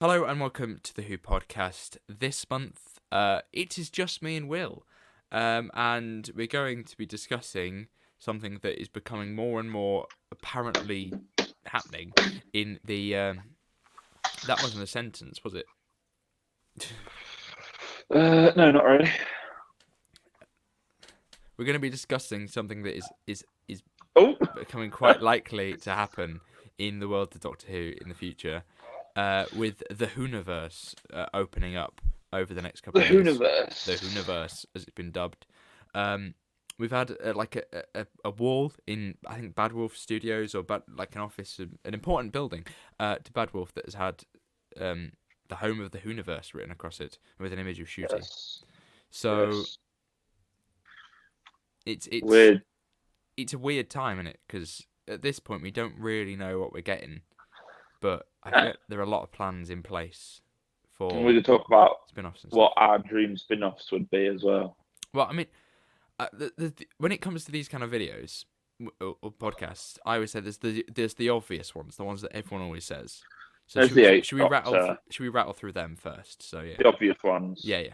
Hello and welcome to the Who podcast. This month, it is just me and Will, and we're going to be discussing something that is becoming more and more apparently happening in the. That wasn't a sentence, was it? No, not really. We're going to be discussing something that is Oh, becoming quite likely to happen in the world of Doctor Who in the future, with the Whoiverse opening up over the next couple the of years. Whoiverse. The Whoiverse, as it's been dubbed. We've had a wall in, I think, Bad Wolf Studios, or like an office, an important building to Bad Wolf that has had the home of the Whoiverse written across it with an image of Shooty. Yes. So Yes. it's Weird. it's a weird time, isn't it? Because at this point we don't really know what we're getting, but I feel there are a lot of plans in place And for we could talk about spin-offs and what stuff. our dream spin-offs would be as well. Well, I mean, when it comes to these kind of videos or podcasts, I always say there's the obvious ones, the ones that everyone always says. So There's the Eighth Doctor. should we rattle through them first? So yeah, The obvious ones. yeah,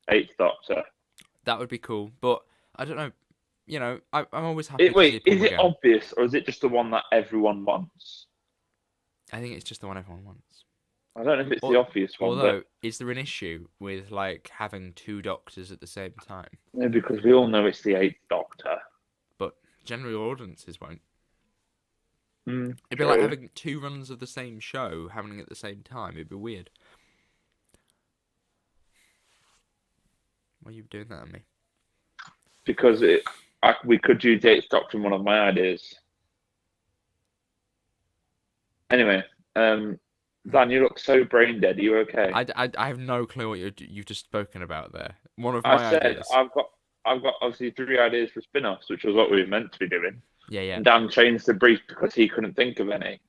Eighth Doctor. that would be cool. But I don't know. You know, I'm always happy to see Wait, Paul is it McGann. obvious or is it just the one that everyone wants? I think it's just the one everyone wants. I don't know if it's the obvious one. Although, is there an issue with like having two doctors at the same time? No, because we all know it's the Eighth Doctor. But general audiences won't. Mm, It'd be like having two runs of the same show happening at the same time. It'd be weird. Why are you doing that at me? Because we could use the Eighth Doctor in one of my ideas. Anyway, Dan, you look so brain dead. Are you okay? I have no clue what you've just spoken about there. One of I my said ideas. I've got obviously 3 ideas for spin-offs, which was what we were meant to be doing. Yeah, yeah. And Dan changed the brief because he couldn't think of any.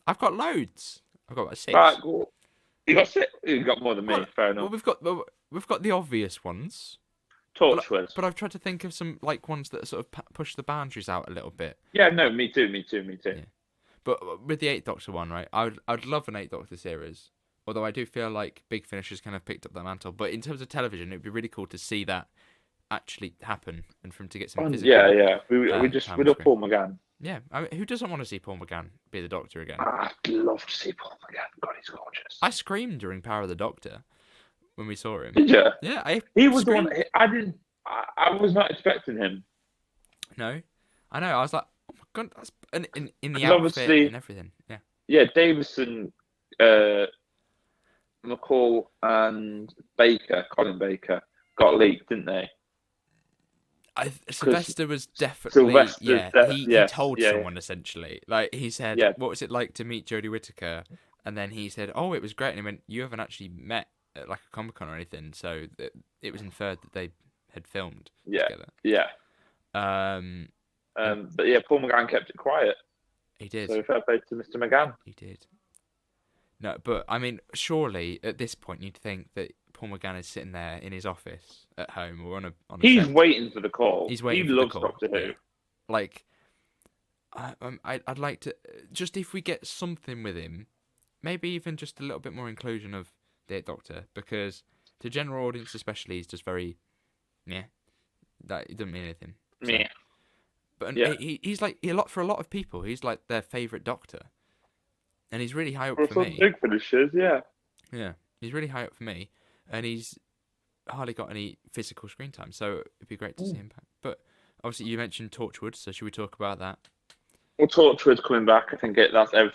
I've got loads. I've got about 6. Right, cool. You got 6? You got more than me. Well, Fair well, enough. we've got the obvious ones. Torchwood. But I've tried to think of some like ones that sort of push the boundaries out a little bit. Yeah, no, me too. Yeah. But with the Eighth Doctor one, right? I'd love an Eighth Doctor series. Although I do feel like Big Finish has kind of picked up that mantle. But in terms of television, it'd be really cool to see that actually happen and for him to get some physical. Yeah. We time love screen. Paul McGann. Yeah, I mean, who doesn't want to see Paul McGann be the Doctor again? I'd love to see Paul McGann. God, he's gorgeous. I screamed during Power of the Doctor when we saw him. Did you? Yeah, He was screamed. the one. I didn't. I was not expecting him. No, I know. I was like, oh my god, that's in the Because outfit obviously- and everything. Yeah. Yeah, Davison, McCall, and Colin Baker, got leaked, didn't they? Sylvester was definitely he told yeah. someone essentially, like he said, Yeah. what was it like to meet Jodie Whittaker, and then he said, oh, it was great, and he went, you haven't actually met at like a Comic-Con or anything, so it was inferred that they had filmed together. Yeah. But yeah, Paul McGann kept it quiet. He did. So fair play to Mr. McGann. He did. No, but I mean, surely at this point you'd think that Paul McGann is sitting there in his office at home or on a He's set. waiting for the call. He's waiting he for loves the call. Doctor Who. Yeah. Like, I'd like to just if we get something with him, maybe even just a little bit more inclusion of the Eighth Doctor, because to general audience especially, he's just very, that it doesn't mean anything. So. Yeah. But Yeah. he's like for a lot of people, he's like their favourite Doctor, and he's really high up For for some me. big finishers, yeah. Yeah, he's really high up for me, and he's hardly got any physical screen time, so it'd be great to see him back. But obviously, you mentioned Torchwood, so should we talk about that? Well, Torchwood's coming back. I think that's a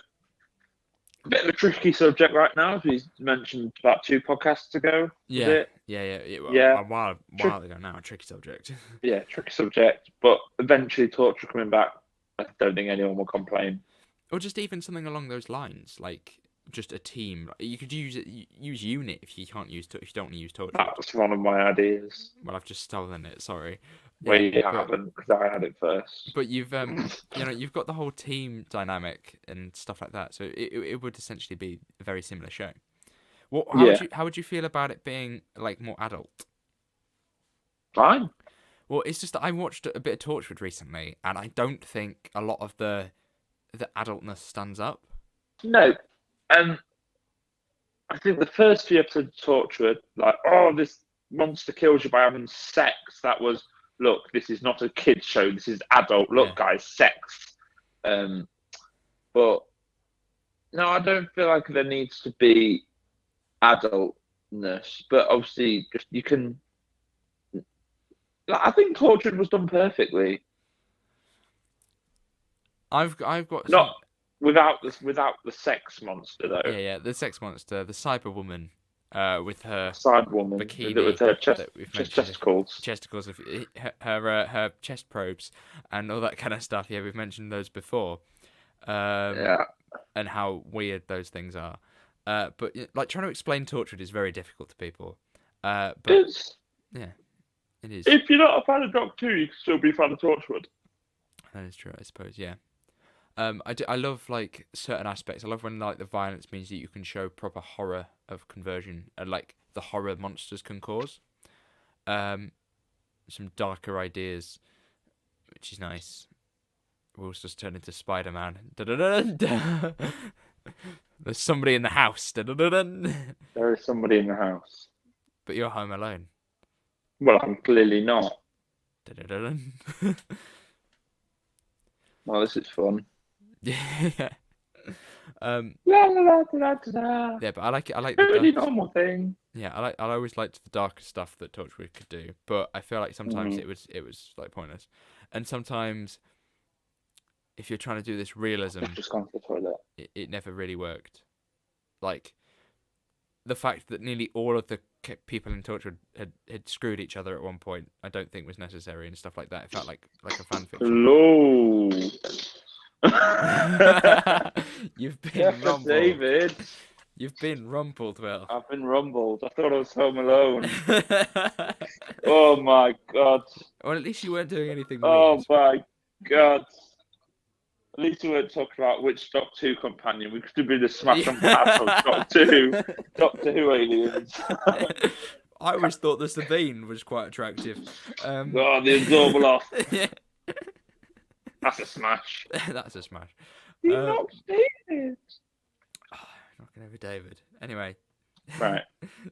bit of a tricky subject right now, as we mentioned about 2 podcasts ago. Yeah. Yeah. A while ago now, a tricky subject. Yeah, tricky subject. But eventually, Torchwood coming back, I don't think anyone will complain. Or just even something along those lines, like just a team. You could use Unit if you can't use if you don't want to use Torchwood. That's one of my ideas. Well, I've just stolen it. Sorry. Well, you haven't, because I had it first. But you've you've got the whole team dynamic and stuff like that, so it would essentially be a very similar show. How would you feel about it being like more adult? Fine. Well, it's just that I watched a bit of Torchwood recently, and I don't think a lot of the adultness stands up. No. think the first few episodes of Torchwood, like, oh, this monster kills you by having sex. That was, look, this is not a kids show. This is adult. Look, Yeah. guys, sex. But no, I don't feel like there needs to be adultness. But obviously, just you can. Like, I think Torchwood was done perfectly. I've got some. Not without the sex monster though. Yeah, the sex monster, the cyber woman, with her Side woman bikini with her chest, that we've chest mentioned, testicles. chesticles, of her chest probes, and all that kind of stuff. Yeah, we've mentioned those before, Yeah. and how weird those things are. But like trying to explain Torchwood is very difficult to people. But It's, yeah, it is. if you're not a fan of Doctor Who, you can still be a fan of Torchwood. That is true, I suppose. Yeah. I love like certain aspects. I love when like the violence means that you can show proper horror of conversion, and like the horror monsters can cause. Some darker ideas, which is nice. Will's just turned into Spider-Man. There's somebody in the house. There is somebody in the house. But you're home alone. Well, I'm clearly not. Well, this is fun. Yeah. La, la, la, la, la, la. Yeah, but I like it. I like Totally the normal thing. yeah. I always liked the darker stuff that Torchwood could do, but I feel like sometimes Mhm. it was like pointless, and sometimes if you're trying to do this realism, I've just gone to the toilet. it never really worked. Like the fact that nearly all of the people in Torchwood had screwed each other at one point, I don't think was necessary and stuff like that. It felt like a fan fiction. Hello. You've been Yes, rumbled. David. You've been rumbled, Will. I've been rumbled. I thought I was home alone. Oh my god. Well, at least you weren't doing anything Oh weird. my god. At least we weren't talking about which Doctor Who companion. We could have been the smash and pass of Doctor Who aliens. I always thought the Sabine was quite attractive. Oh, the Exorbiloth. Yeah. That's a smash. That's a smash. You knocked David. Knocking over David. Anyway. Right.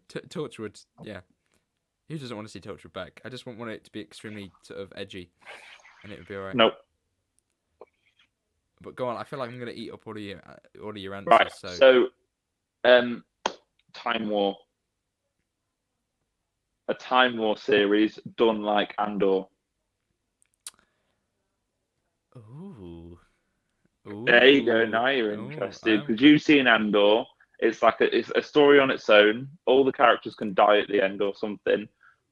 Torchwood, yeah. Who doesn't want to see Torchwood back? I just want it to be extremely sort of edgy, and it would be alright. Nope. But go on. I feel like I'm gonna eat up all of your answers. Right. So Time War. A Time War series done like Andor. Ooh. There you go. Now you're interested because you've seen Andor. It's like it's a story on its own. All the characters can die at the end or something,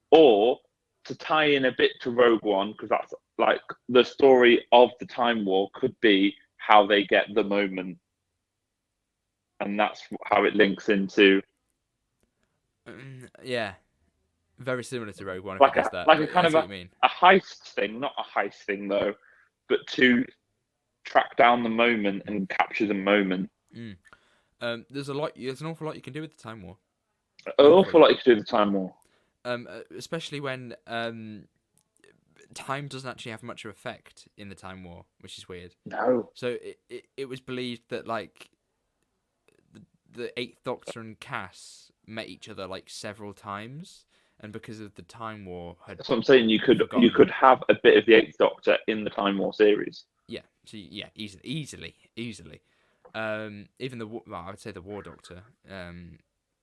or to tie in a bit to Rogue One because that's like the story of the Time War could be how they get the moment, and that's how it links into yeah. Very similar to Rogue One. If like it does that. a kind I of see what you mean. a heist thing, not a heist thing though, but to track down the moment and capture the moment. There's an awful lot you can do with the Time War. An awful lot you can do with the Time War. Especially when time doesn't actually have much of effect in the Time War, which is weird. No. So it was believed that like the Eighth Doctor and Cass met each other like several times, and because of the Time War, That's what I'm saying. You could have a bit of the Eighth Doctor in the Time War series. Yeah. So yeah, easily. Even I would say the War Doctor.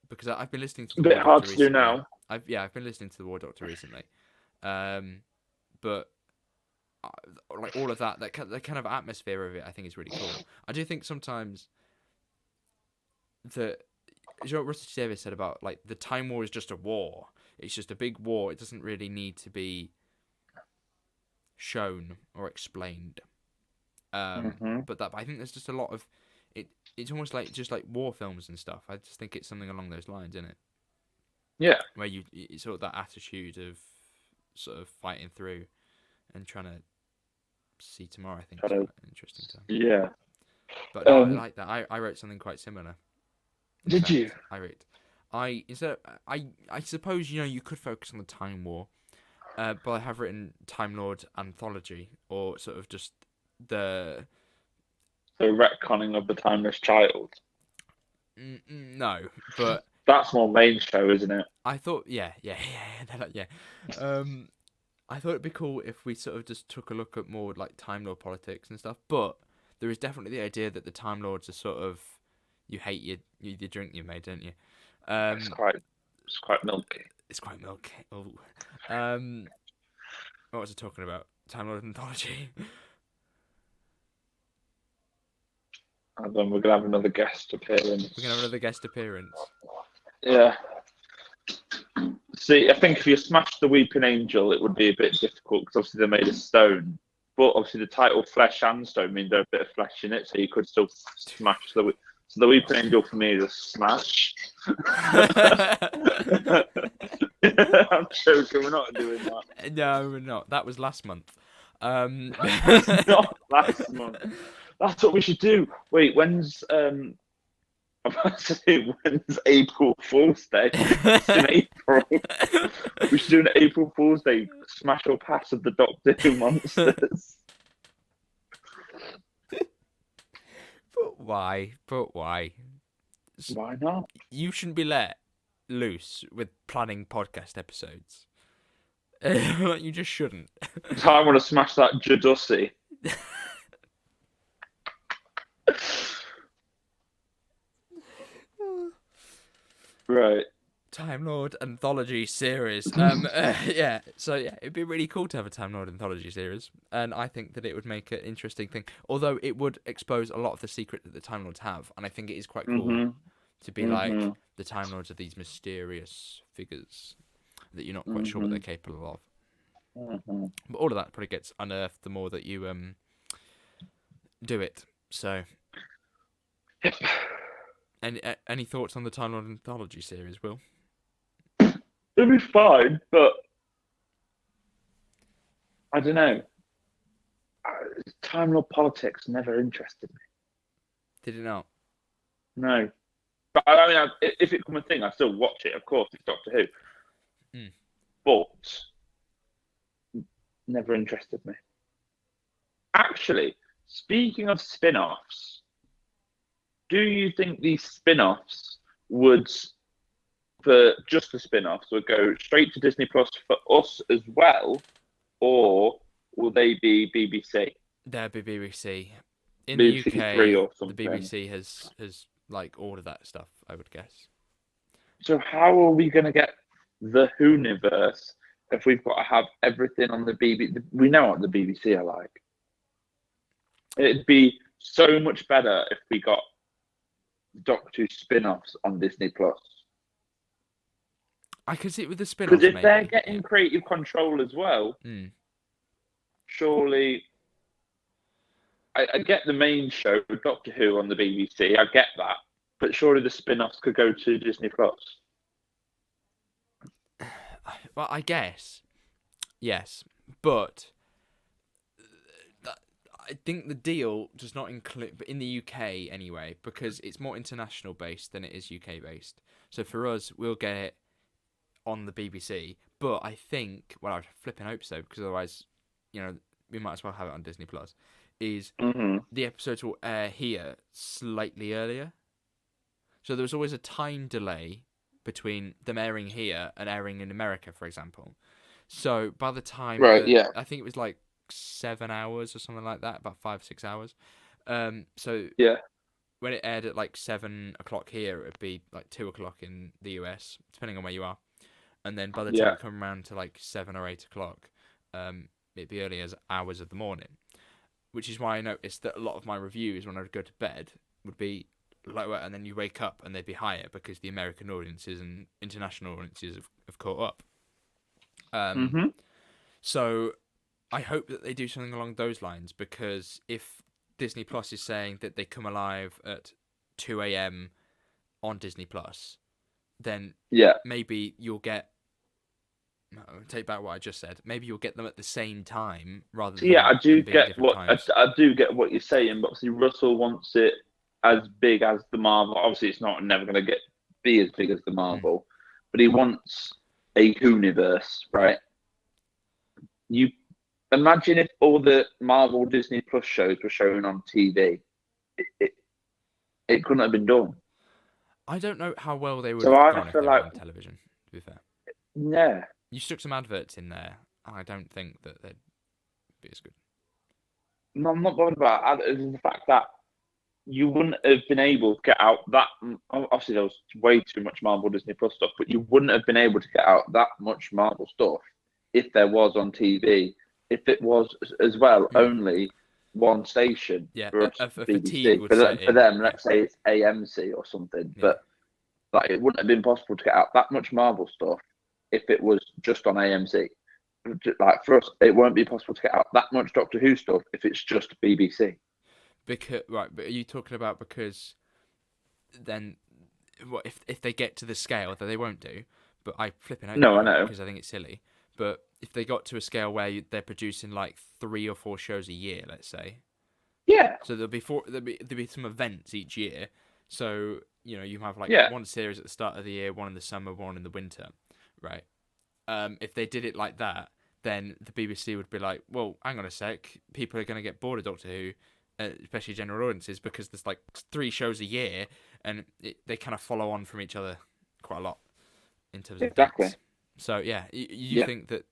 Because I've been listening to the A bit War hard Doctor to do recently. now. I've been listening to the War Doctor recently, but like all of that the kind of atmosphere of it, I think is really cool. I do think sometimes that, you know what Russell T Davies said about like the Time War is just a war. It's just a big war. It doesn't really need to be shown or explained. But I think there's just a lot of it. It's almost like just like war films and stuff. I just think it's something along those lines, isn't it? Yeah. Where it's sort of that attitude of sort of fighting through and trying to see tomorrow. I think is quite an interesting time. Yeah. But no, I like that. I wrote something quite similar. Did you? I suppose you could focus on the Time War, but I have written Time Lord Anthology, or sort of just the retconning of the Timeless Child. no, but That's more main show, isn't it? I thought, yeah. I thought it'd be cool if we sort of just took a look at more like Time Lord politics and stuff. But there is definitely the idea that the Time Lords are sort of, you hate you drink you made, don't you? It's quite milky. It's quite milky. Oh. What was I talking about? Time Lord Anthology. And then we're gonna have another guest appearance. We're gonna have another guest appearance. Yeah. See, I think if you smashed the Weeping Angel, it would be a bit difficult because obviously they're made of stone. But obviously the title Flesh and Stone means there's a bit of flesh in it, so you could still smash the. So the Weeping Angel for me is a smash. I'm joking. We're not doing that. No, we're not. That was last month. Not last month. That's what we should do. Wait, when's April Fool's Day? It's in April. We should do an April Fool's Day smash or pass of the Doctor Who monsters. But why? Why not? You shouldn't be let loose with planning podcast episodes. You just shouldn't. So I want to smash that Jadussi. Right. Time Lord Anthology series. Yeah. So yeah, it'd be really cool to have a Time Lord Anthology series, and I think that it would make an interesting thing. Although it would expose a lot of the secret that the Time Lords have, and I think it is quite cool to be like the Time Lords are these mysterious figures that you're not quite sure what they're capable of. But all of that probably gets unearthed the more that you do it. So. Yep. Any thoughts on the Time Lord Anthology series, Will? It'll be fine, but I don't know. Time Lord politics never interested me. Did it not? No. But I mean, if it become a thing, I still watch it. Of course, it's Doctor Who. But never interested me. Actually, speaking of spin-offs, do you think these spin-offs would, for just the spin-offs, would go straight to Disney Plus for us as well, or will they be BBC? They'll be BBC. In BBC the UK, 3 or the something. BBC has like all of that stuff, I would guess. So how are we going to get the Whoiverse if we've got to have everything on the BBC? We know what the BBC are like. It'd be so much better if we got Doctor Who spin-offs on Disney Plus. I could see it with the spin-offs. Because if they're getting creative control as well, surely I get the main show, Doctor Who on the BBC, I get that, but surely the spin-offs could go to Disney Plus. Well, I guess, yes, but I think the deal does not include, but in the UK anyway, because it's more international based than it is UK based. So for us, we'll get it on the BBC, but I think, well, I flipping hope so, because otherwise, we might as well have it on Disney Plus. Is the episodes will air here slightly earlier, so there's always a time delay between them airing here and airing in America, for example. So by the time, I think it was like 7 hours or something like that, about 5-6 hours. So when it aired at like 7 o'clock here, it'd be like 2 o'clock in the US, depending on where you are. And then by the time it come around to like 7 or 8 o'clock, it'd be early as hours of the morning. Which is why I noticed that a lot of my reviews when I would go to bed would be lower, and then you wake up and they'd be higher because the American audiences and international audiences have caught up. So I hope that they do something along those lines, because if Disney Plus is saying that they come alive at 2 a.m. on Disney Plus, then maybe you'll get... take back what I just said. Maybe you'll get them at the same time rather than... I do get what you're saying, but obviously Russell wants it as big as the Marvel. Obviously, it's never going to be as big as the Marvel, but he wants a Whoiverse, right? You imagine if all the Marvel Disney Plus shows were shown on TV. It couldn't have been done. I don't know how well they would So have I gone if feel they were like, on television, to be fair. yeah, You stuck some adverts in there. I don't think that they'd be as good. no, I'm not bothered about it. It's the fact that you wouldn't have been able to get out that. Obviously, there was way too much Marvel Disney Plus stuff, but you wouldn't have been able to get out that much Marvel stuff if there was on TV. If it was as well only one station Yeah, for us, a fatigue BBC. would For set for in. them, Yeah. let's say it's AMC or something, Yeah. but like it wouldn't have been possible to get out that much Marvel stuff if it was just on AMC. Like for us, it won't be possible to get out that much Doctor Who stuff if it's just BBC. Because right, but are you talking about because then what if they get to the scale that they won't do? But I flipping out No, I do know. because I think it's silly. But if they got to a scale where they're producing like 3 or 4 shows a year, let's say, Yeah, so there'll be some events each year. So you have like yeah, one series at the start of the year, one in the summer, one in the winter, right? If they did it like that, then the BBC would be like, well, hang on a sec, people are going to get bored of Doctor Who, especially general audiences, because there's like 3 shows a year, and they kind of follow on from each other quite a lot in terms of exactly. dates. So yeah, you Yeah, think that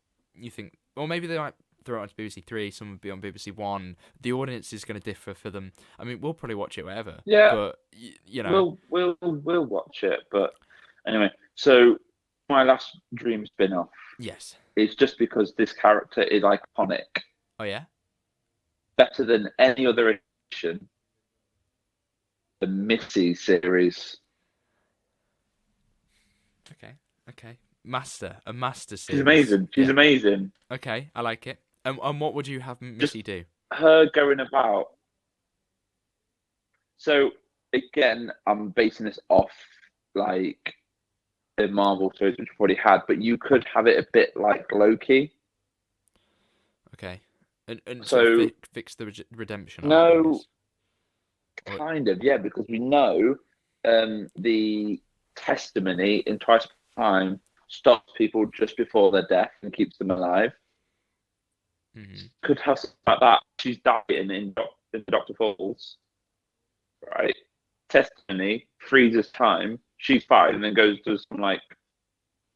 or maybe they might throw it onto BBC Three, some would be on BBC One. The audience is going to differ for them. I mean, we'll probably watch it whatever, yeah. but you know, We'll watch it. But anyway, so my last dream spin-off yes. is just because this character is iconic, Oh yeah, better than any other edition. The Missy series. okay. A master She's series. amazing. She's Yeah. amazing. Okay, I like it. And what would you have Just Missy do? her going about. So again, I'm basing this off like the Marvel series which we've already had, but you could have it a bit like Loki. Okay, and sort of So fix the redemption arc, I no, guess. Or, kind of, yeah, because we know the testimony in Twice Time stops people just before their death and keeps them alive. mhm. Could have something like that. She's dying in Doctor Falls, right? Testimony freezes time. She's fine, and then goes to some like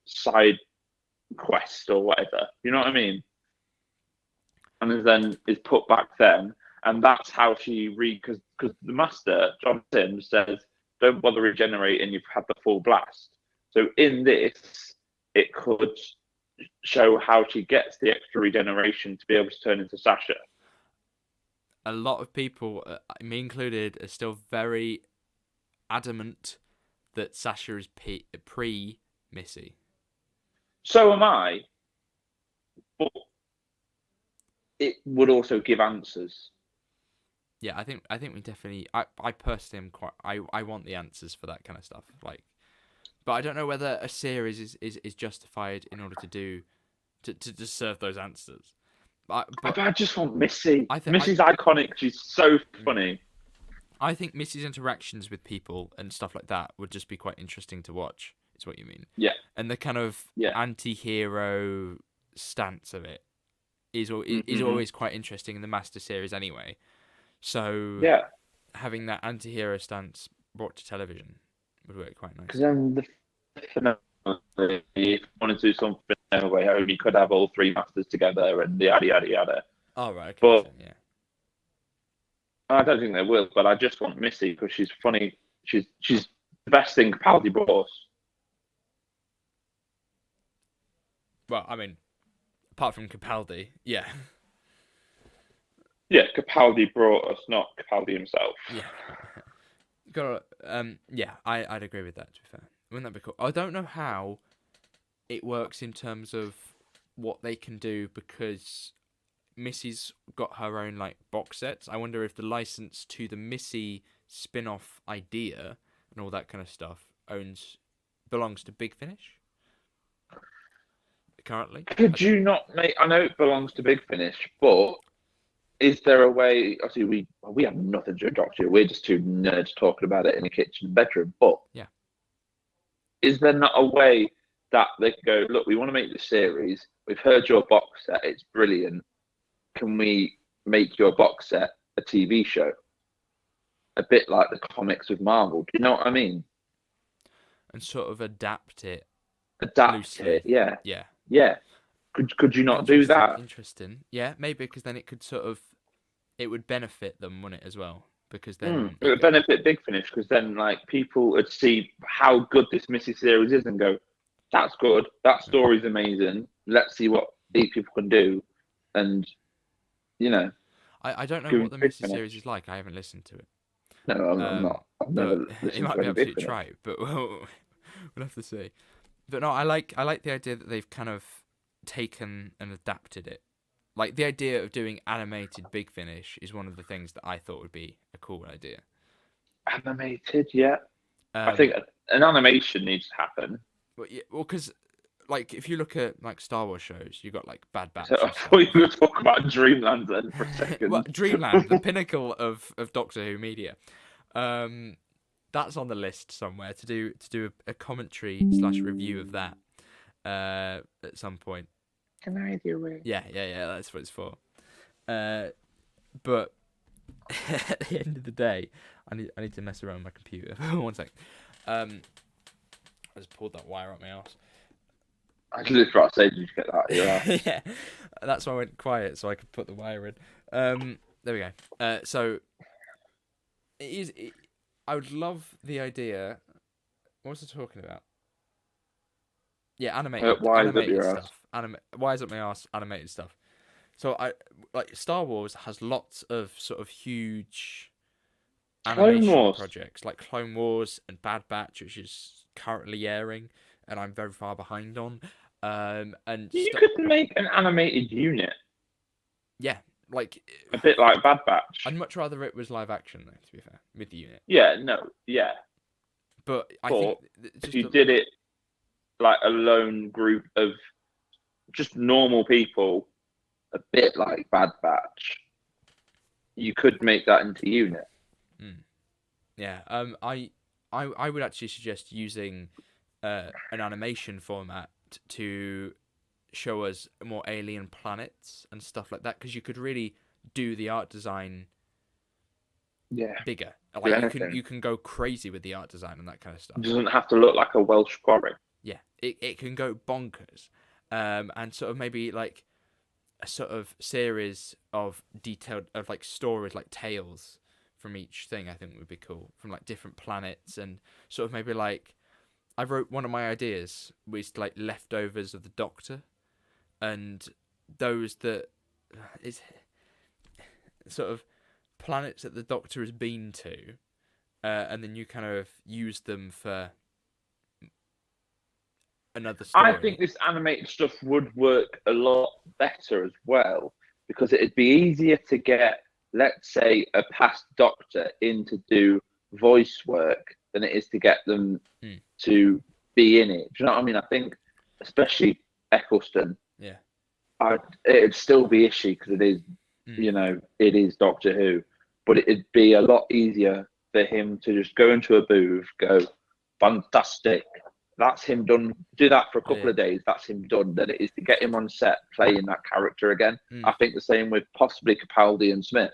side quest or whatever. You know what I mean? And then is put back then, and that's how she because the master John Sims says, "Don't bother regenerating. You've had the full blast." So in this, it could show how she gets the extra regeneration to be able to turn into Sasha. A lot of people, me included, are still very adamant that Sasha is pre Missy. So am I, but it would also give answers. Yeah, I think we definitely. I personally am quite. I want the answers for that kind of stuff. Like, but I don't know whether a series is justified in order to serve those answers. But I just want Missy. I think Missy's iconic. She's so funny. I think Missy's interactions with people and stuff like that would just be quite interesting to watch. Is what you mean? Yeah, And the kind of yeah. anti-hero stance of it is Mm-hmm. always quite interesting in the Master series anyway. So Yeah, having that anti-hero stance brought to television would work quite nice. because then if you wanted to do something in a way, you could have all 3 masters together and yada yada yada. Oh right, okay, But so, yeah. I don't think they will. But I just want Missy because she's funny. She's the best thing Capaldi brought us. Well, I mean, apart from Capaldi, yeah, Yeah, Capaldi brought us, not Capaldi himself. yeah. Got yeah, I'd agree with that. To be fair, wouldn't that be cool? I don't know how it works in terms of what they can do because Missy's got her own like box sets. I wonder if the license to the Missy spin-off idea and all that kind of stuff belongs to Big Finish currently. Could you not make? I know it belongs to Big Finish, but is there a way? Obviously, we have nothing to do with Doctor Who. We're just 2 nerds talking about it in the kitchen and bedroom. But Yeah. is there not a way that they can go? Look, we want to make this series. We've heard your box set. It's brilliant. Can we make your box set a TV show? A bit like the comics with Marvel. Do you know what I mean? and sort of adapt it adapt loosely. it. Yeah, Yeah. yeah. Could you not do Interesting. that? Interesting. Yeah, maybe because then it could sort of it would benefit them, wouldn't it, as well? Because then It would benefit Big Finish because then like people would see how good this Missy series is and go, "That's good. That story's amazing. Let's see what these people can do." And you know, I don't know what give the Big Missy series Finish. is like. I haven't listened to it. No, I'm not. I've But never it listened might to be any Big absolute Finish. tripe. But we'll have to see. But no, I like the idea that they've kind of taken and adapted it. Like the idea of doing animated Big Finish is one of the things that I thought would be a cool idea. Animated, yeah. I Um, think an animation needs to happen. well, because like if you look at like Star Wars shows, you got like Bad So Batch I and thought stuff. you were talking about Dreamland then for a Well, second. Dreamland, the pinnacle of Doctor Who media. That's on the list somewhere to do a commentary / review of that at some point. Can I do it? Yeah. That's what it's for. But at the end of the day, I need to mess around with my computer. 1 sec. I just pulled that wire up my ass. I was just about to say, did you get that? Yeah. Yeah, that's why I went quiet so I could put the wire in. There we go. So I would love the idea. What was I talking about? Yeah, Why is up animated your ass? stuff. Why is up my ass? Animated stuff. So I like Star Wars has lots of sort of huge Clone animation Wars. projects like Clone Wars and Bad Batch, which is currently airing, and I'm very far behind on. And You could make an animated unit, yeah, like a bit like Bad Batch. I'd much rather it was live action though, to be fair, with the unit. Yeah, no, yeah. But I But think if you did it like a lone group of just normal people, a bit like Bad Batch, you could make that into unit. Yeah. I would actually suggest using an animation format to show us more alien planets and stuff like that, because you could really do the art design bigger. Like you can go crazy with the art design and that kind of stuff. It doesn't have to look like a Welsh quarry. Yeah, it can go bonkers, and sort of maybe like a sort of series of detailed of like stories, like tales from each thing. I think would be cool, from like different planets, and sort of maybe like I wrote one of my ideas was like leftovers of the Doctor, and those that is sort of planets that the Doctor has been to, and then you kind of use them for another story. I think this animated stuff would work a lot better as well, because it'd be easier to get, let's say, a past Doctor in to do voice work than it is to get them to be in it. Do you know what I mean? I think, especially Eccleston, it'd still be ishy because it is, it is Doctor Who, but it'd be a lot easier for him to just go into a booth, go, fantastic. That's him done. Do that for a couple of days. That's him done. Than it is to get him on set playing that character again. I think the same with possibly Capaldi and Smith.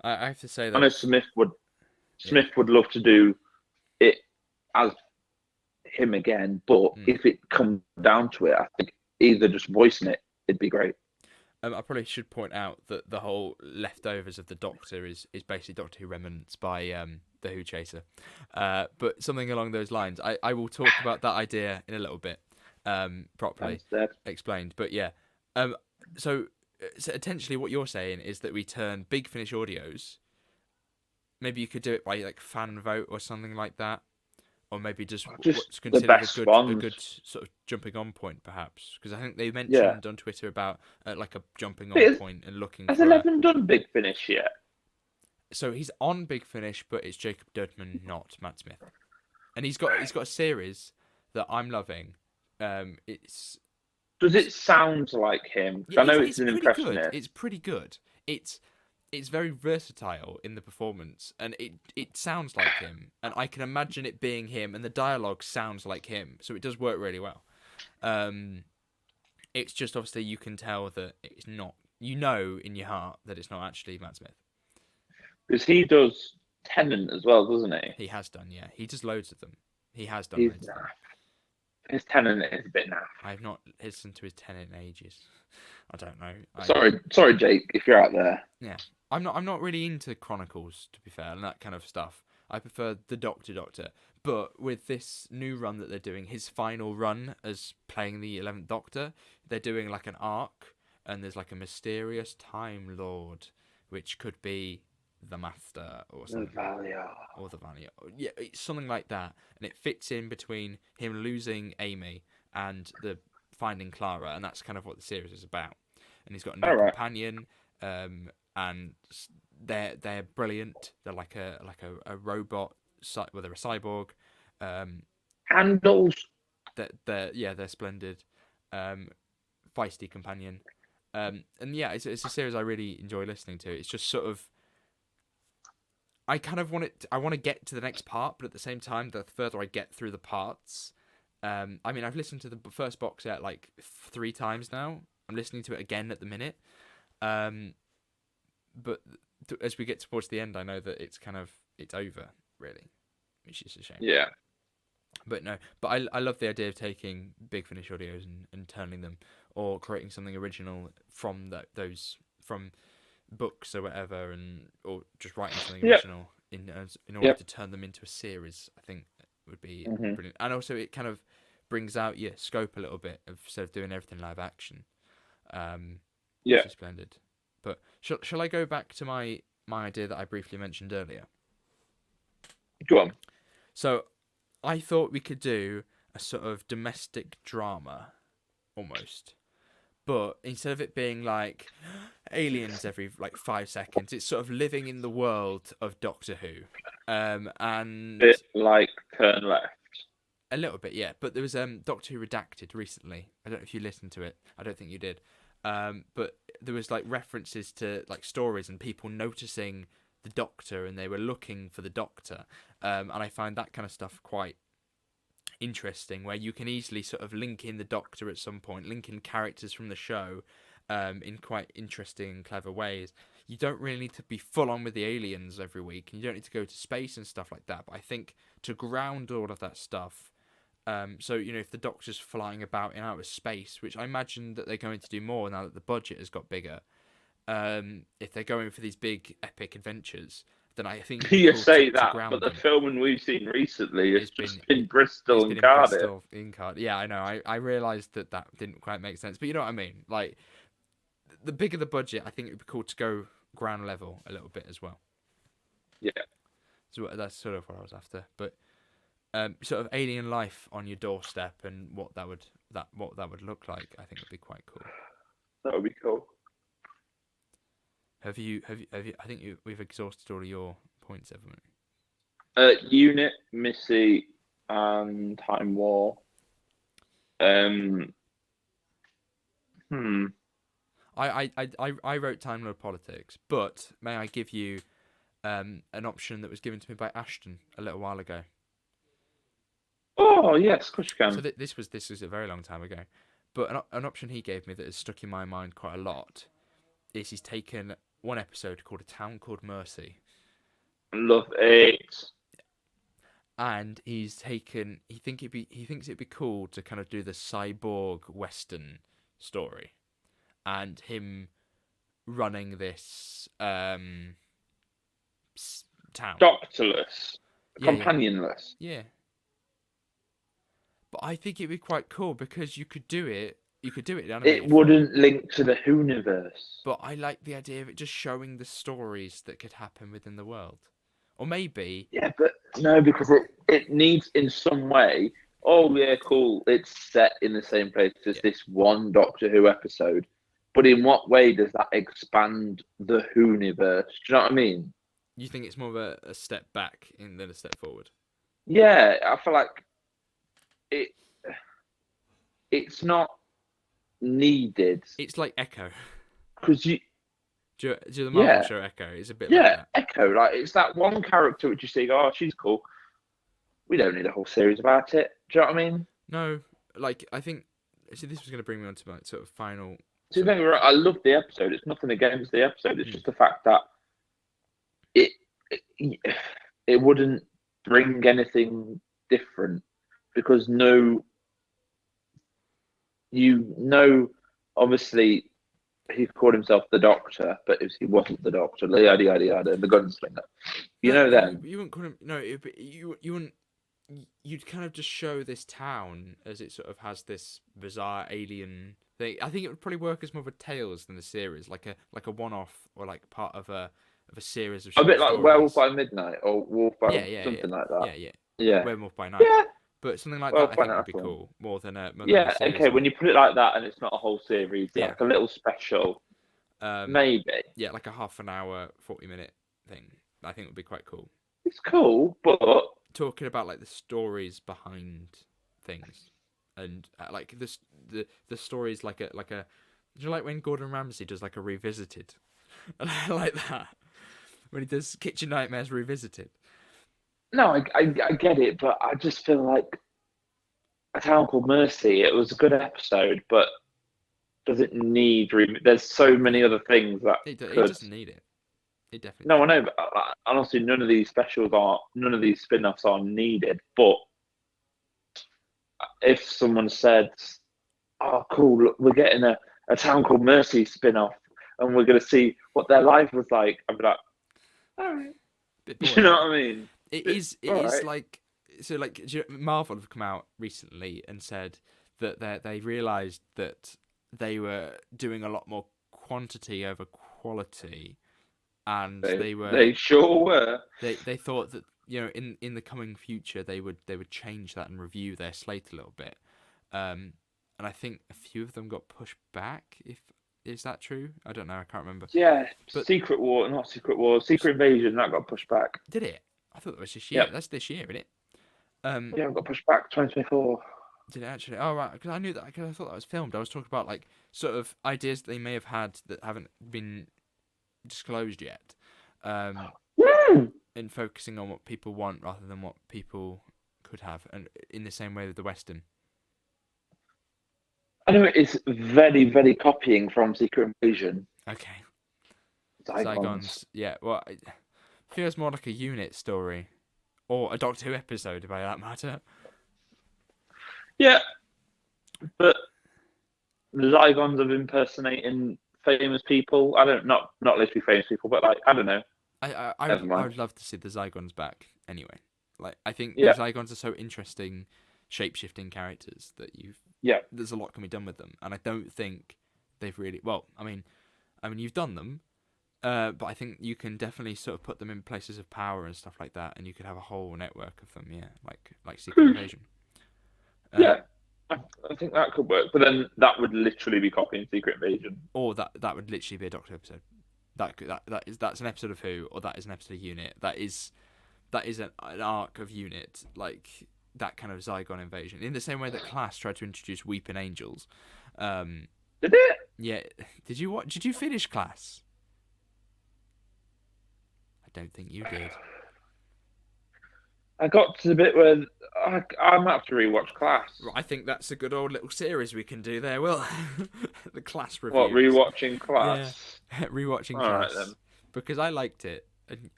I have to say that I know Smith would love to do it as him again, but if it comes down to it, I think either just voicing it, it'd be great. I probably should point out that the whole leftovers of the Doctor is basically Doctor Who remnants by the Who Chaser, but something along those lines. I will talk about that idea in a little bit, properly explained. But yeah, so essentially what you're saying is that we turn Big Finish audios. Maybe you could do it by like fan vote or something like that. Or maybe just what's considered a good sort of jumping on point, perhaps, because I think they mentioned on Twitter about like a jumping on point and looking. Has Eleven done Big Finish yet? So he's on Big Finish, but it's Jacob Dudman, not Matt Smith, and he's got a series that I'm loving. Does it sound like him? I know it's an impressionist. It's pretty good. It's very versatile in the performance, and it sounds like him, and I can imagine it being him, and the dialogue sounds like him, so it does work really well. It's just obviously you can tell that it's not, in your heart that it's not actually Matt Smith. Because he does Tennant as well, doesn't he? He has done, yeah. He does loads of them. He has done He's loads of them. naff. His Tenant is a bit naff. I've not listened to his Tenet in ages. I don't know. Sorry, Jake, if you're out there. Yeah, I'm not really into Chronicles, to be fair, and that kind of stuff. I prefer the Doctor. But with this new run that they're doing, his final run as playing the 11th Doctor, they're doing like an arc, and there's like a mysterious Time Lord, which could be the Master or something. The Valiant. Or the Valiant. Yeah, it's something like that. And it fits in between him losing Amy and the finding Clara, and that's kind of what the series is about. And he's got a new companion, and they're brilliant. They're like a robot. Well, they're a cyborg. Handles. They're splendid. Feisty companion. And yeah, it's a series I really enjoy listening to. It's just sort of, I kind of want it. I want to get to the next part, but at the same time, the further I get through the parts, I mean, I've listened to the first box set like 3 times now. I'm listening to it again at the minute. But as we get towards the end, I know that it's over, really, which is a shame. Yeah. But no, I love the idea of taking Big Finish audios and turning them, or creating something original from from books or whatever, or just writing something original in order to turn them into a series. I think would be brilliant, and also it kind of brings out your scope a little bit instead of doing everything live action. Which is splendid. But shall I go back to my idea that I briefly mentioned earlier? Go on. So, I thought we could do a sort of domestic drama, almost. But instead of it being like aliens every like 5 seconds, it's sort of living in the world of Doctor Who. And bit like Turn Left. A little bit, yeah. But there was Doctor Who Redacted recently. I don't know if you listened to it. I don't think you did. But there was like references to like stories and people noticing the Doctor, and they were looking for the Doctor. And I find that kind of stuff quite interesting, where you can easily sort of link in the Doctor at some point, link in characters from the show in quite interesting and clever ways. You don't really need to be full on with the aliens every week, and you don't need to go to space and stuff like that. But I think to ground all of that stuff, so, if the Doctor's flying about in outer space, which I imagine that they're going to do more now that the budget has got bigger, if they're going for these big epic adventures, then I think you say that, but the filming we've seen recently has just been Bristol and Cardiff. Yeah, I know. I realised that didn't quite make sense, but you know what I mean. Like, the bigger the budget, I think it'd be cool to go ground level a little bit as well. Yeah. So that's sort of what I was after, but. Sort of alien life on your doorstep and what that would look like, I think would be quite cool. That would be cool. Have you? I think we've exhausted all of your points, haven't we? Unit, Missy, and Time War. I wrote Time Lord Politics, but may I give you an option that was given to me by Ashton a little while ago? Oh yes, of course you can. So this was a very long time ago, but an option he gave me that has stuck in my mind quite a lot is he's taken one episode called A Town Called Mercy. Love it. And he's taken. He thinks it'd be cool to kind of do the cyborg western story, and him running this town. Doctorless, companionless. Yeah. But I think it'd be quite cool because you could do it. It wouldn't link to the Whoiverse. But I like the idea of it just showing the stories that could happen within the world, or maybe. Yeah, but no, because it needs in some way. Oh yeah, cool. It's set in the same place as this one Doctor Who episode, but in what way does that expand the Whoiverse? Do you know what I mean? You think it's more of a step back than a step forward? Yeah, I feel like it's not needed. It's like Echo. Because do the Marvel show Echo? It's a bit like that. Echo. Like, it's that one character which you see, oh, she's cool. We don't need a whole series about it. Do you know what I mean? No, like, I think. See, this was going to bring me on to my sort of final. I love the episode. It's nothing against the episode. It's just the fact that it wouldn't bring anything different because obviously he called himself the Doctor, but he wasn't the Doctor. Yada yada yada. The gunslinger. You know them. You wouldn't call him. No, you wouldn't. You'd kind of just show this town as it sort of has this bizarre alien thing. I think it would probably work as more of a Tales than the series, like a one-off or like part of a series of. A bit like stories. Werewolf by Midnight or Wolf by something like that. Yeah. Werewolf by Night. Yeah. But something like that, I think would be cool more than a. Okay. When you put it like that, and it's not a whole series, like a little special, maybe. Yeah, like a half an hour, 40-minute thing. I think would be quite cool. It's cool, but talking about like the stories behind things, and like the stories like a. Do you like when Gordon Ramsay does like a Revisited? And I like that when he does Kitchen Nightmares Revisited. No, I get it, but I just feel like A Town Called Mercy. It was a good episode, but does it need? There's so many other things that it doesn't need it. It definitely. No, I know, but honestly, none of these spin-offs are needed. But if someone said, "Oh, cool, look, we're getting a Town Called Mercy spin-off, and we're going to see what their life was like," I'd be like, "All right." You know what I mean? It is like so. Like Marvel have come out recently and said that they realised that they were doing a lot more quantity over quality, and they sure were. They thought that in the coming future they would change that and review their slate a little bit, and I think a few of them got pushed back. Is that true? I don't know. I can't remember. Yeah, but Secret Invasion that got pushed back. Did it? I thought that was this year. Yep. That's this year, isn't it? Yeah, it got pushed back 2024. Did it actually? Oh, right. Because I knew that. Because I thought that was filmed. I was talking about like sort of ideas that they may have had that haven't been disclosed yet. And focusing on what people want rather than what people could have, and in the same way with the Western. I know it's very, very copying from Secret Invasion. Okay. Zygons. Yeah, well, it feels more like a unit story. Or a Doctor Who episode, by that matter. Yeah. But the Zygons of impersonating famous people. Not literally famous people, but like, I don't know. I would love to see the Zygons back anyway. Like, I think the Zygons are so interesting, shape-shifting characters that there's a lot can be done with them, and I don't think they've really. Well, I mean, you've done them, but I think you can definitely sort of put them in places of power and stuff like that, and you could have a whole network of them. Yeah, like Secret Invasion. I think that could work, but then that would literally be copying Secret Invasion, or that would literally be a Doctor episode. That's an episode of Who, or that is an episode of Unit. That is an arc of Unit, like that kind of Zygon invasion. In the same way that Class tried to introduce Weeping Angels. Did it? Yeah. Did you finish Class? I don't think you did. I got to the bit where I might have to rewatch Class. I think that's a good old little series we can do there, Will. The Class reviews. What, rewatching Class? Yeah. Rewatching Class. Right, then. Because I liked it,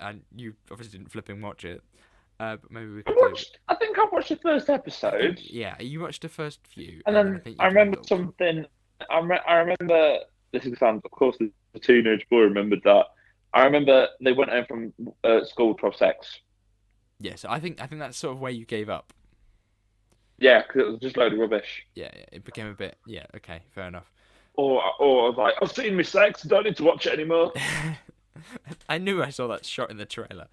and you obviously didn't flip and watch it. But maybe we could I think I watched the first episode. You watched the first few. And then I remember something. I remember, this is of course, the teenage boy remembered that. I remember they went home from school to have sex. Yeah, so I think that's sort of where you gave up. Yeah, because it was just a load of rubbish. Yeah, it became a bit. Yeah, okay, fair enough. Or I was like, I've seen my sex, don't need to watch it anymore. I knew I saw that shot in the trailer.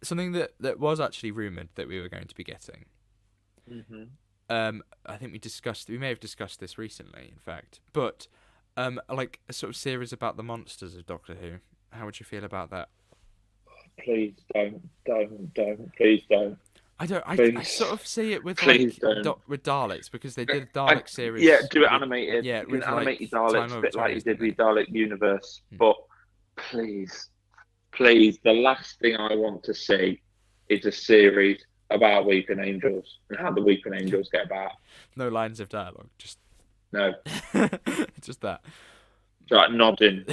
Something that was actually rumoured that we were going to be getting. Mm-hmm. I think we may have discussed this recently, in fact. But like a sort of series about the monsters of Doctor Who. How would you feel about that? Please don't, please don't. I sort of see it with with Daleks, because they did a Dalek series. Yeah, do it animated. Yeah, you can animate your Daleks a bit like you did with Dalek Universe. But please, the last thing I want to see is a series about Weeping Angels and how the Weeping Angels get about. No lines of dialogue, just no, just that. Like nodding.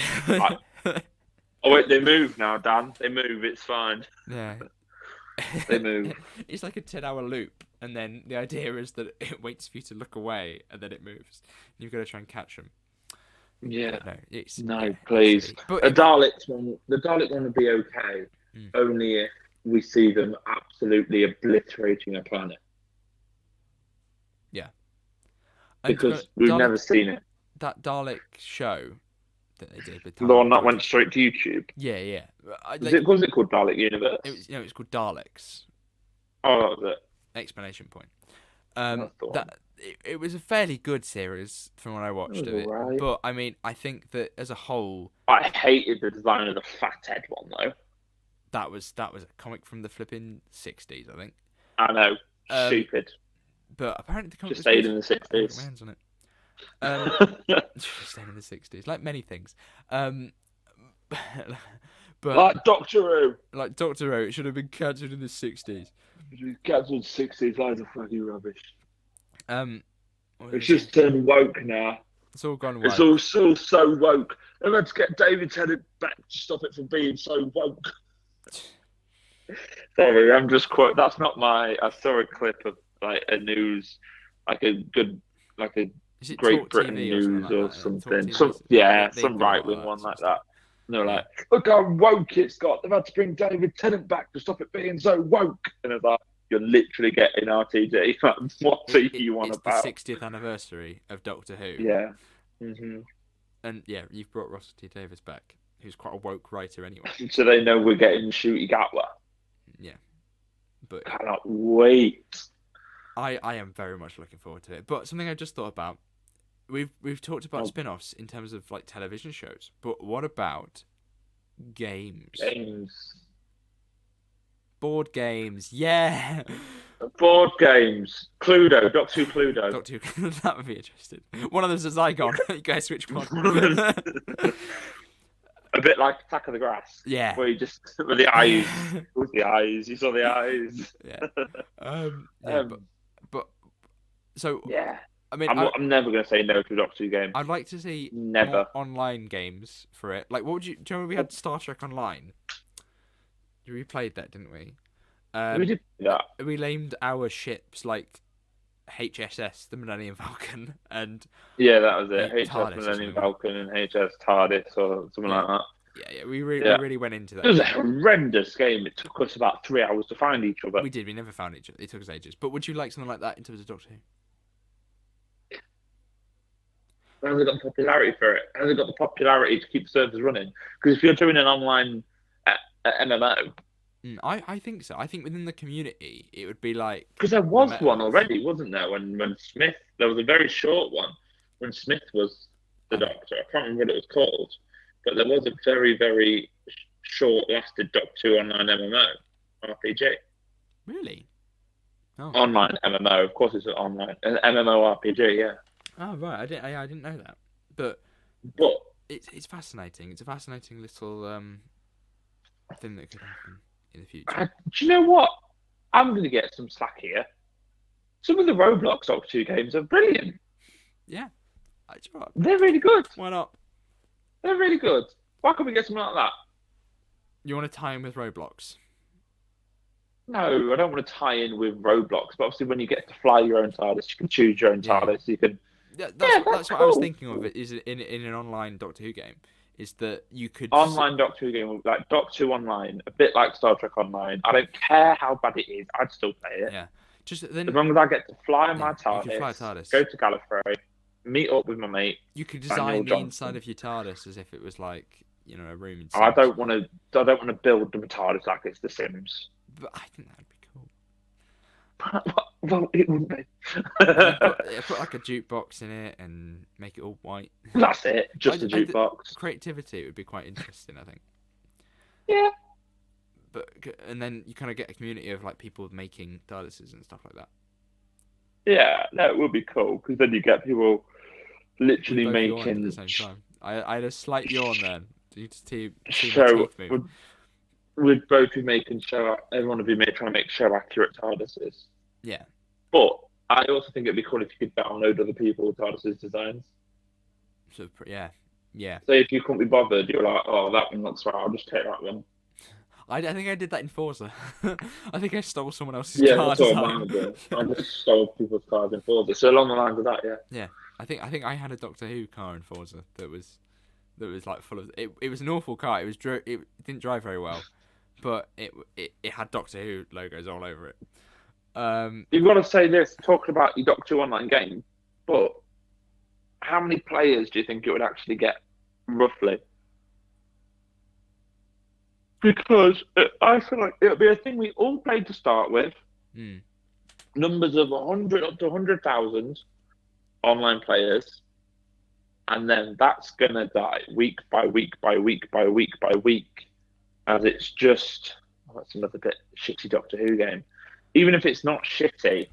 Oh wait, they move now, Dan. They move. It's fine. Yeah. They move. It's like a 10-hour loop, and then the idea is that it waits for you to look away, and then it moves. You've got to try and catch them. Yeah. But no, it's No, please. But The Daleks one would be okay, Mm. only if we see them absolutely obliterating a planet. Yeah. Because we've never seen it. That Dalek show that they did with The one that went straight to YouTube. Yeah. Was it called Dalek Universe? It's called Daleks. Oh, that was it. Exclamation point. That's the one. It was a fairly good series from what I watched of it. Right. But I mean, I think that as a whole, I hated the design of the fathead one though. that was a comic from the flipping 60s, I think. I know, stupid. But apparently the comic Just stayed in the 60s. My hands on it. Staying in the 60s, like many things. But like Doctor Who. Like Doctor Who, it should have been cancelled in the 60s. Cancelled 60s, loads of fucking rubbish. It's just turned woke now. It's all gone woke. It's all so woke. And let's get David Tennant back to stop it from being so woke. Sorry, I'm just quote. That's not my. I saw a clip of like a news, like a Great Britain news or something. Some right wing one like that. And they're like, look how woke it's got. They've had to bring David Tennant back to stop it being so woke. And it's like, you're literally getting RTD. What are you on about? It's the 60th anniversary of Doctor Who. Yeah. Mm-hmm. And yeah, you've brought Russell T Davies back, who's quite a woke writer anyway. So they know we're getting Shooty Gatwa. Yeah. But cannot wait. I am very much looking forward to it. But something I just thought about, we've talked about spin-offs in terms of like television shows, but what about games? Board games, yeah. Board games. Cluedo, Doctor Who Cluedo. Doctor Who, that would be interesting. One of them's a Zygon. You guys switch one. A bit like Attack of the Grass. Yeah. Where you just with the eyes. With the eyes. You saw the eyes. Yeah. But so yeah. I mean, I'm never going to say no to a Doctor Who game. I'd like to see never online games for it. Like, what would you? Do you remember we had Star Trek Online? We played that, didn't we? We did that. We named our ships like HSS, the Millennium Falcon, and yeah, that was it. HSS TARDIS Millennium Falcon and HS TARDIS or something like that. Yeah, we really went into that. It was a horrendous game. It took us about 3 hours to find each other. We did. We never found each other. It took us ages. But would you like something like that in terms of Doctor Who? Has it got the popularity for it? Has it got the popularity to keep the servers running? Because if you're doing an online MMO, I think so. I think within the community, it would be like because there was one already, wasn't there? When Smith, there was a very short one when Smith was the Doctor. I can't remember what it was called, but there was a very very short-lasted Doctor Who online MMO RPG. Really? Oh. Online MMO, of course, it's an online an MMO RPG. Yeah. Oh right, I didn't know that, but it's fascinating. It's a fascinating little thing that could happen in the future. Do you know what? I'm going to get some slack here. Some of the Roblox Doctor Who games are brilliant. Yeah, they're really good. Why not? They're really good. Why can't we get something like that? You want to tie in with Roblox? No, I don't want to tie in with Roblox. But obviously, when you get to fly your own TARDIS, you can choose your own TARDIS. You can. Yeah, that's what I was thinking of. It is in an online Doctor Who game. Is that you could online Doctor Who game like Doctor Who Online, a bit like Star Trek Online. I don't care how bad it is. I'd still play it. Yeah, just then, as long as I get to fly my TARDIS, go to Gallifrey, meet up with my mate. You could design the inside of your TARDIS as if it was like a room. In I don't want to build the TARDIS like it's The Sims. But I think that'd be cool. Well, it wouldn't be. put like a jukebox in it and make it all white. That's it, just a jukebox. Creativity would be quite interesting, I think. Yeah. But and then you kind of get a community of like people making TARDISes and stuff like that. Yeah, that would be cool because then you get people literally making. At the same time. I had a slight yawn then. You just see show. We'd both be making everyone would be trying to make show accurate TARDISes. Yeah. But I also think it'd be cool if you could download other people's TARDIS designs. So yeah. So if you couldn't be bothered, you're like, oh, that one looks right. I'll just take that one. I think I did that in Forza. I think I stole someone else's Yeah, car that's what design. mine did. I just stole people's cars in Forza. So along the lines of that, yeah. Yeah, I think I had a Doctor Who car in Forza that was like full of it. It was an awful car. It didn't drive very well, but it had Doctor Who logos all over it. You've got to say this, talking about your Doctor Who online game, but how many players do you think it would actually get, roughly? Because I feel like it would be a thing we all played to start with, mm, numbers of 100 up to 100,000 online players, and then that's going to die week by week by week by week by week, as it's just, that's another bit shitty Doctor Who game. Even if it's not shitty,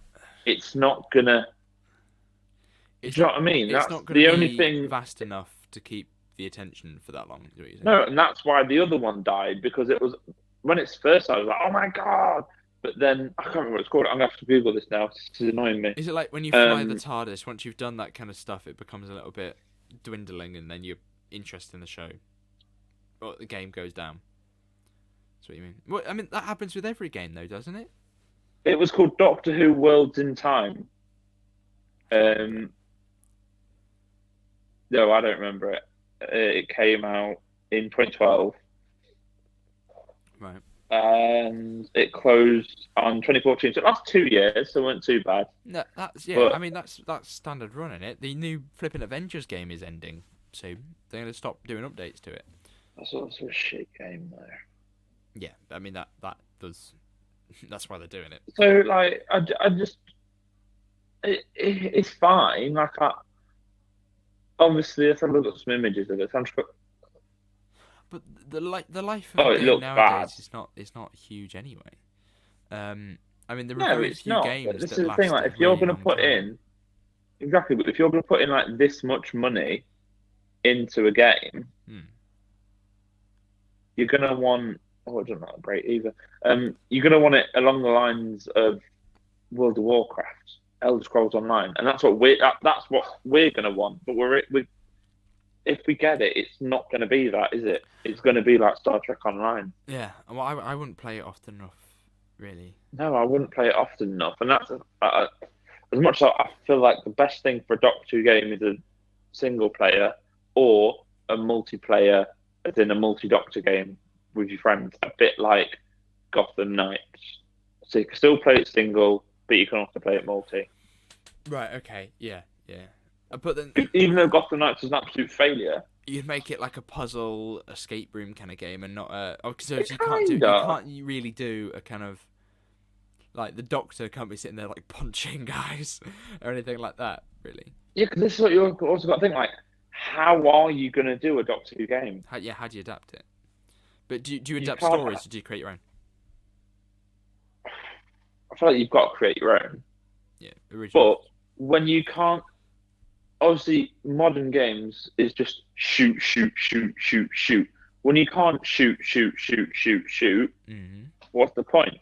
it's not going to, do you know what I mean? It's That's not going the to only be thing. vast enough to keep the attention for that long. Is what you're saying? No, and that's why the other one died, because it was, when it's first, I was like, oh my God. But then, I can't remember what it's called. I'm going to have to Google this now. This is annoying me. Is it like when you fly the TARDIS? Once you've done that kind of stuff, it becomes a little bit dwindling, and then your interest in the show or the game goes down. That's what you mean. Well, I mean that happens with every game, though, doesn't it? It was called Doctor Who Worlds in Time. No, I don't remember it. It came out in 2012. Right. And it closed on 2014. So it lasted 2 years, so it wasn't too bad. No, that's yeah. But, I mean that's standard run in it. The new flipping Avengers game is ending soon. They're gonna stop doing updates to it. that's also a shit game, though. Yeah, I mean that does. That's why they're doing it. So, like, I just, it's fine. Like, obviously, if I look at some images of it, I'm sure. But the life of Oh, a it game looks nowadays bad. is not huge anyway. I mean there are No, very it's few not. But games this that is the thing. last Like, a if you're really going to long put time. in, exactly, but if you're going to put in like this much money into a game, you're going to want. Oh, it doesn't matter, great either. You're going to want it along the lines of World of Warcraft, Elder Scrolls Online, and that's what we're going to want. But we if we get it, it's not going to be that, is it? It's going to be like Star Trek Online. Yeah, well, I wouldn't play it often enough, really. No, I wouldn't play it often enough, and that's as much as I feel like the best thing for a Doctor Who game is a single player or a multiplayer, as in a multi-Doctor game with your friends, a bit like Gotham Knights. So you can still play it single, but you can also play it multi. Right. Okay. Yeah. Yeah. But then, Even though Gotham Knights was an absolute failure, you'd make it like a puzzle escape room kind of game, and not a. Oh, so it you kinda. can't really do a kind of like the Doctor can't be sitting there like punching guys or anything like that, really. Yeah, because this is what you've also got to think, like, how are you going to do a Doctor Who game? How do you adapt it? But do you adapt can't- stories, or do you create your own? I feel like you've got to create your own. Yeah, original. But when you can't, obviously, modern games is just shoot, shoot, shoot, shoot, shoot. When you can't shoot, shoot, shoot, shoot, shoot, what's the point?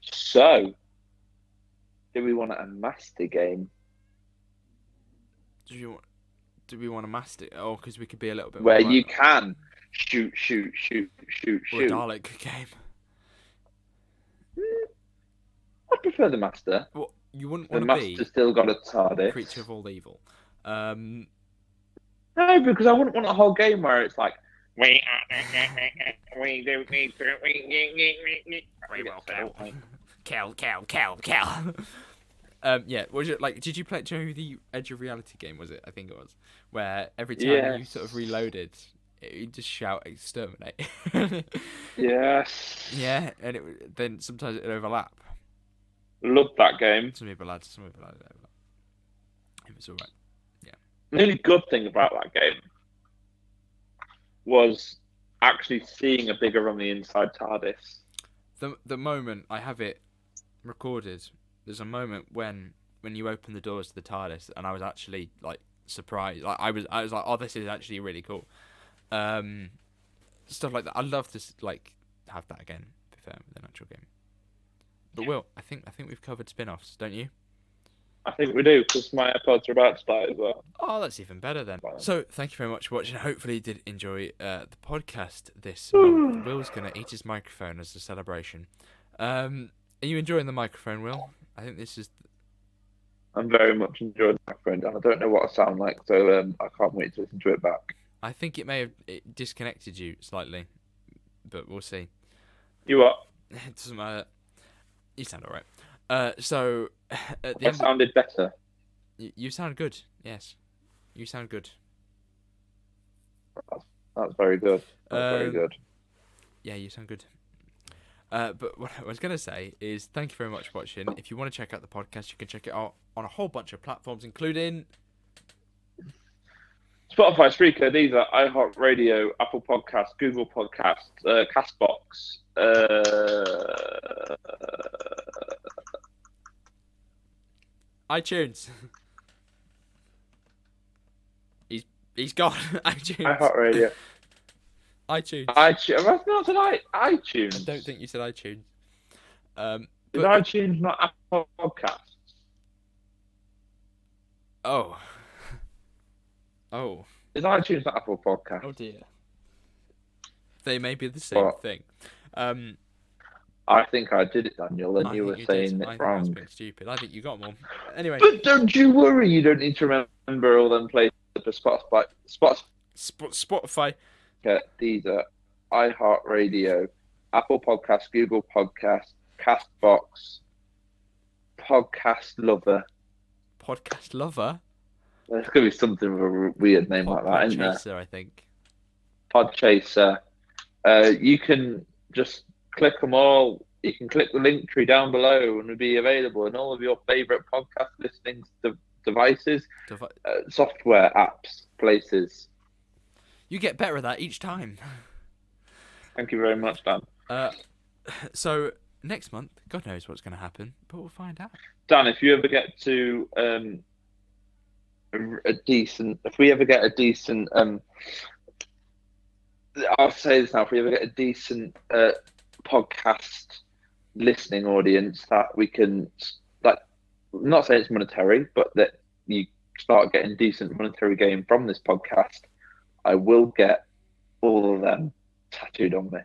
So, do we want a master game? Do we want to master? Oh, because we could be a little bit where more you like, can shoot, shoot, shoot, shoot, or a shoot. Dalek game. I prefer the master. Well, you wouldn't The want to be master still got a TARDIS. creature of all evil. No, because I wouldn't want a whole game where it's like we don't need to. Very well, Cal. Yeah, was it like? Did you play? Do you know who the Edge of Reality game was? It, I think it was, where every time you sort of reloaded, you just shout "exterminate." Yes. Yeah, and then sometimes it would overlap. Loved that game. Some people had it overlap. It was alright. Yeah. The only good thing about that game was actually seeing a bigger on the inside TARDIS. The moment I have it recorded, there's a moment when you open the doors to the TARDIS, and I was actually like surprised. Like I was like, oh, this is actually really cool. Stuff like that. I'd love to like have that again. To be fair, with an actual game. But Will, I think we've covered spin-offs, don't you? I think we do, because my AirPods are about to die as well. Oh, that's even better then. So, thank you very much for watching. Hopefully you did enjoy the podcast this month. Will's going to eat his microphone as a celebration. Are you enjoying the microphone, Will? I think this is... I'm very much enjoying my friend, and I don't know what I sound like, so I can't wait to listen to it back. I think it may have disconnected you slightly, but we'll see. You what? It doesn't matter. You sound alright. So, at the I end... sounded better. You sound good, yes. You sound good. That's very good. That's very good. Yeah, you sound good. But what I was going to say is thank you very much for watching. If you want to check out the podcast, you can check it out on a whole bunch of platforms, including... Spotify, Spreaker, Deezer, iHeartRadio, Apple Podcasts, Google Podcasts, Castbox, iTunes. He's gone. iTunes. iHeartRadio. iTunes. iTunes. Have I not said iTunes? I don't think you said iTunes. Is iTunes not Apple Podcasts? Oh. Oh. Is iTunes not Apple Podcasts? Oh dear. They may be the same thing. I think I did it, Daniel, and you were saying it wrong. I think that's stupid. I think you got more. Anyway. But don't you worry, you don't need to remember all them places for Spotify. Deezer, iHeartRadio, Apple Podcasts, Google Podcasts, Castbox, Podcast Lover. Podcast Lover? There's going to be something of a weird name like that, isn't there? Podchaser, I think. Podchaser. You can just click them all. You can click the link tree down below and it'll be available in all of your favourite podcast listening devices, software, apps, places. You get better at that each time. Thank you very much, Dan. So, next month, God knows what's going to happen, but we'll find out. Dan, if you ever get to if we ever get a decent, I'll say this now, if we ever get a decent podcast listening audience that we can, like, not saying it's monetary, but that you start getting decent monetary gain from this podcast, I will get all of them tattooed on me.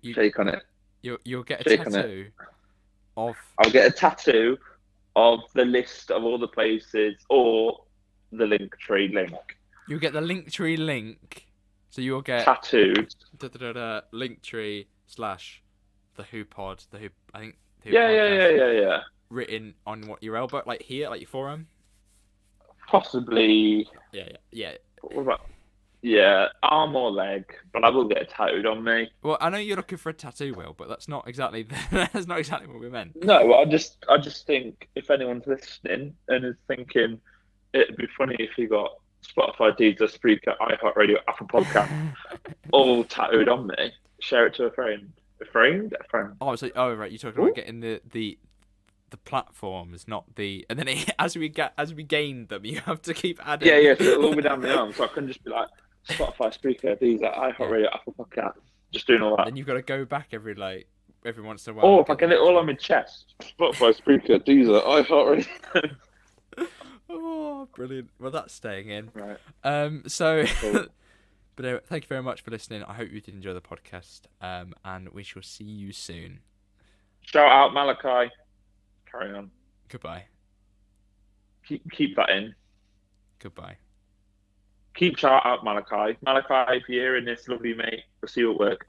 You shake on it. You'll get a tattoo of... I'll get a tattoo of the list of all the places or the Linktree link. You'll get the Linktree link. So you'll get... tattooed. Linktree / the Who Pod. The Who... I think... The Who podcast, yeah. Written on what, your elbow? Like here? Like your forearm? Possibly... Yeah. What about... Yeah, arm or leg, but I will get it tattooed on me. Well, I know you're looking for a tattoo, Will, but that's not exactly that's not exactly what we meant. No, I just think if anyone's listening and is thinking it'd be funny if you got Spotify, Deezer, Spreaker, iHeartRadio, Apple Podcast all tattooed on me, share it to a friend. A friend? Oh, right. You're talking about getting the platforms, not the, and then as we gain them, you have to keep adding. Yeah. So it'll all be down the arm, so I can just be like Spotify, Spreaker, Deezer, iHeartRadio, Apple Podcast, just doing all that. Then you've got to go back every once in a while. Or if I get it all on my chest, Spotify, Spreaker, Deezer, iHeartRadio. Oh, brilliant! Well, that's staying in. Right. So, cool. But anyway, thank you very much for listening. I hope you did enjoy the podcast. And we shall see you soon. Shout out Malachi. Carry on. Goodbye. Keep that in. Goodbye. Keep shout out Malachi. Malachi, if you're hearing this, love you, mate. We'll see you at work.